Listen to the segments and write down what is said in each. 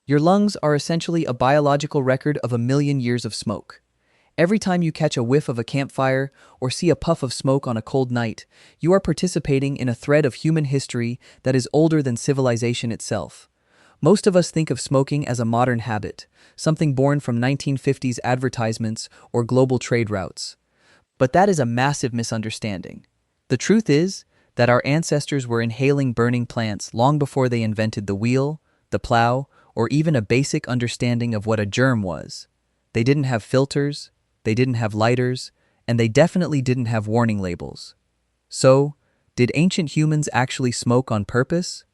Your lungs are essentially a biological record of a million years of smoke. Every time you catch a whiff of a campfire or see a puff of smoke on a cold night, you are participating in a thread of human history that is older than civilization itself. Most of us think of smoking as a modern habit, something born from 1950s advertisements or global trade routes. But that is a massive misunderstanding. The truth is that our ancestors were inhaling burning plants long before they invented the wheel, the plow, or even a basic understanding of what a germ was. They didn't have filters, they didn't have lighters, and they definitely didn't have warning labels. So, did ancient humans actually smoke on purpose?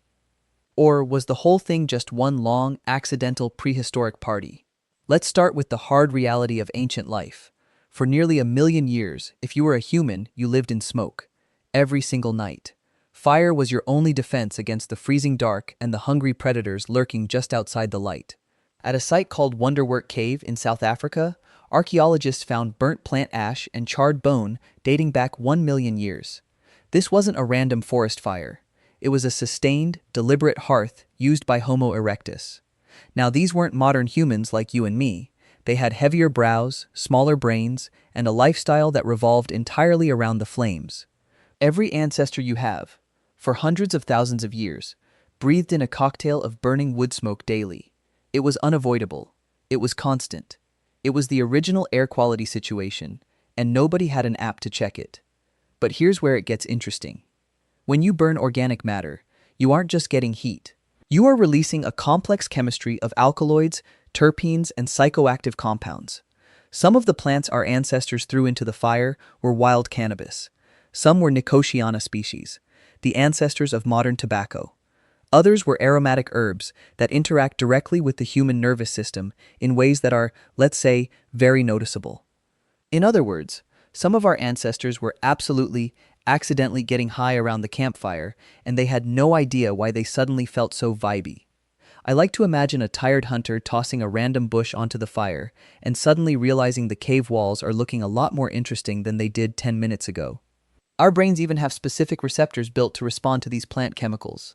Or was the whole thing just one long, accidental prehistoric party? Let's start with the hard reality of ancient life. For nearly a million years, if you were a human, you lived in smoke. Every single night. Fire was your only defense against the freezing dark and the hungry predators lurking just outside the light. At a site called Wonderwork Cave in South Africa, archaeologists found burnt plant ash and charred bone dating back 1 million years. This wasn't a random forest fire. It was a sustained, deliberate hearth used by Homo erectus. Now, these weren't modern humans like you and me. They had heavier brows, smaller brains, and a lifestyle that revolved entirely around the flames. Every ancestor you have, for hundreds of thousands of years, breathed in a cocktail of burning wood smoke daily. It was unavoidable. It was constant. It was the original air quality situation, and nobody had an app to check it. But here's where it gets interesting. When you burn organic matter, you aren't just getting heat. You are releasing a complex chemistry of alkaloids, terpenes, and psychoactive compounds. Some of the plants our ancestors threw into the fire were wild cannabis. Some were Nicotiana species, the ancestors of modern tobacco. Others were aromatic herbs that interact directly with the human nervous system in ways that are, let's say, very noticeable. In other words, some of our ancestors were absolutely, accidentally getting high around the campfire, and they had no idea why they suddenly felt so vibey. I like to imagine a tired hunter tossing a random bush onto the fire and suddenly realizing the cave walls are looking a lot more interesting than they did 10 minutes ago. Our brains even have specific receptors built to respond to these plant chemicals.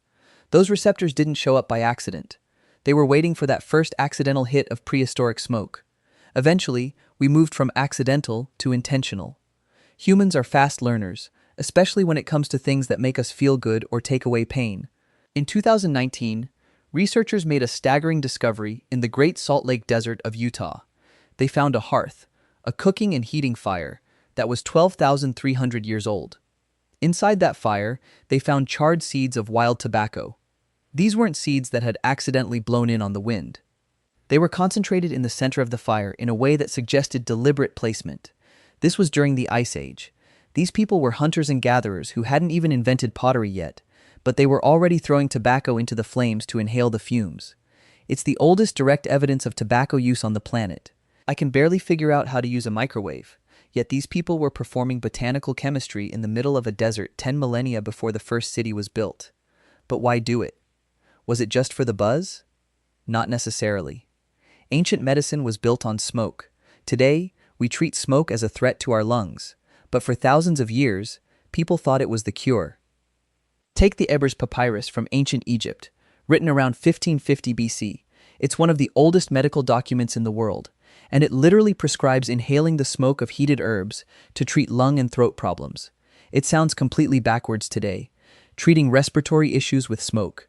Those receptors didn't show up by accident. They were waiting for that first accidental hit of prehistoric smoke. Eventually, we moved from accidental to intentional. Humans are fast learners, especially when it comes to things that make us feel good or take away pain. In 2019, researchers made a staggering discovery in the Great Salt Lake Desert of Utah. They found a hearth, a cooking and heating fire, that was 12,300 years old. Inside that fire, they found charred seeds of wild tobacco. These weren't seeds that had accidentally blown in on the wind. They were concentrated in the center of the fire in a way that suggested deliberate placement. This was during the Ice Age. These people were hunters and gatherers who hadn't even invented pottery yet, but they were already throwing tobacco into the flames to inhale the fumes. It's the oldest direct evidence of tobacco use on the planet. I can barely figure out how to use a microwave, yet these people were performing botanical chemistry in the middle of a desert 10 millennia before the first city was built. But why do it? Was it just for the buzz? Not necessarily. Ancient medicine was built on smoke. Today, we treat smoke as a threat to our lungs, but for thousands of years, people thought it was the cure. Take the Ebers Papyrus from ancient Egypt, written around 1550 BC. It's one of the oldest medical documents in the world, and it literally prescribes inhaling the smoke of heated herbs to treat lung and throat problems. It sounds completely backwards today, treating respiratory issues with smoke.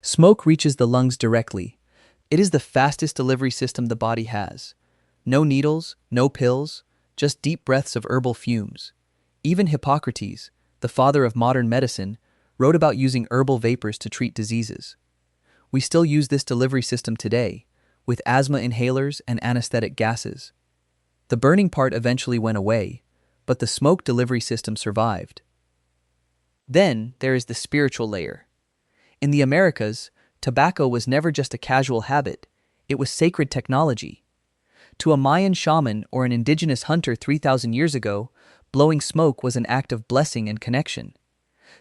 Smoke reaches the lungs directly. It is the fastest delivery system the body has. No needles, no pills, just deep breaths of herbal fumes. Even Hippocrates, the father of modern medicine, wrote about using herbal vapors to treat diseases. We still use this delivery system today, with asthma inhalers and anesthetic gases. The burning part eventually went away, but the smoke delivery system survived. Then there is the spiritual layer. In the Americas, tobacco was never just a casual habit, it was sacred technology. To a Mayan shaman or an indigenous hunter 3,000 years ago, blowing smoke was an act of blessing and connection.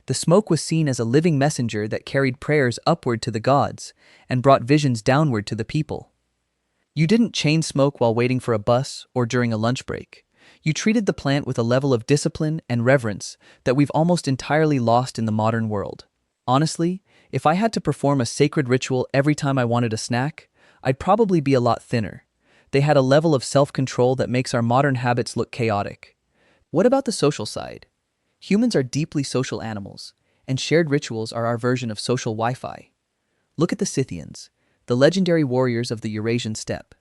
The smoke was seen as a living messenger that carried prayers upward to the gods and brought visions downward to the people. You didn't chain smoke while waiting for a bus or during a lunch break. You treated the plant with a level of discipline and reverence that we've almost entirely lost in the modern world. Honestly, If I had to perform a sacred ritual every time I wanted a snack, I'd probably be a lot thinner. They had a level of self-control that makes our modern habits look chaotic. What about the social side? Humans are deeply social animals, and shared rituals are our version of social Wi-Fi. Look at the Scythians, the legendary warriors of the Eurasian steppe.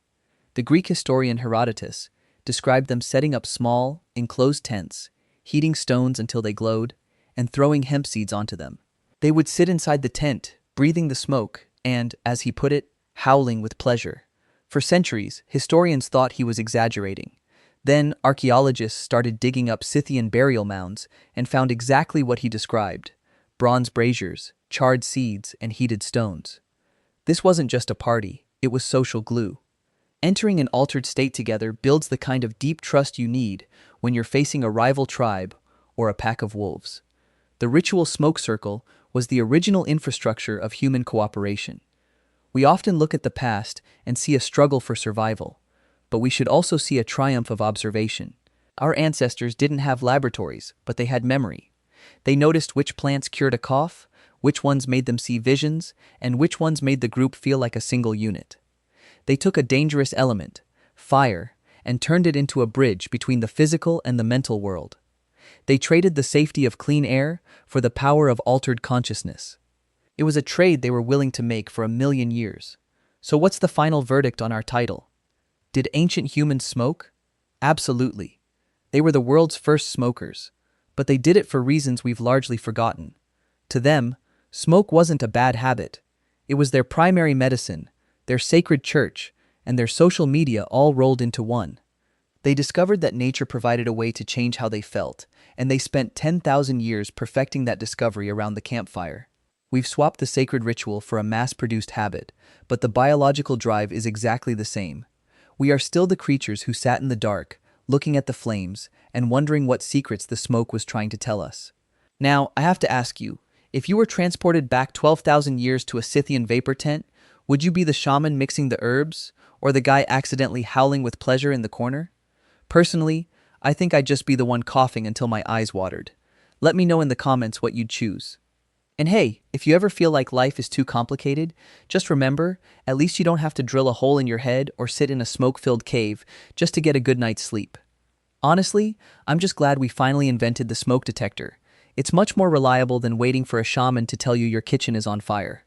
The Greek historian Herodotus described them setting up small, enclosed tents, heating stones until they glowed, and throwing hemp seeds onto them. They would sit inside the tent, breathing the smoke, and, as he put it, howling with pleasure. For centuries, historians thought he was exaggerating. Then, archaeologists started digging up Scythian burial mounds and found exactly what he described: bronze braziers, charred seeds, and heated stones. This wasn't just a party, it was social glue. Entering an altered state together builds the kind of deep trust you need when you're facing a rival tribe or a pack of wolves. The ritual smoke circle was the original infrastructure of human cooperation. We often look at the past and see a struggle for survival, but we should also see a triumph of observation. Our ancestors didn't have laboratories, but they had memory. They noticed which plants cured a cough, which ones made them see visions, and which ones made the group feel like a single unit. They took a dangerous element, fire, and turned it into a bridge between the physical and the mental world. They traded the safety of clean air for the power of altered consciousness. It was a trade they were willing to make for 1,000,000 years. So what's the final verdict on our title? Did ancient humans smoke? Absolutely. They were the world's first smokers, but they did it for reasons we've largely forgotten. To them, smoke wasn't a bad habit. It was their primary medicine, their sacred church, and their social media all rolled into one. They discovered that nature provided a way to change how they felt, and they spent 10,000 years perfecting that discovery around the campfire. We've swapped the sacred ritual for a mass-produced habit, but the biological drive is exactly the same. We are still the creatures who sat in the dark, looking at the flames, and wondering what secrets the smoke was trying to tell us. Now, I have to ask you, if you were transported back 12,000 years to a Scythian vapor tent, would you be the shaman mixing the herbs, or the guy accidentally howling with pleasure in the corner? Personally, I think I'd just be the one coughing until my eyes watered. Let me know in the comments what you'd choose. And hey, if you ever feel like life is too complicated, just remember, at least you don't have to drill a hole in your head or sit in a smoke-filled cave just to get a good night's sleep. Honestly, I'm just glad we finally invented the smoke detector. It's much more reliable than waiting for a shaman to tell you your kitchen is on fire.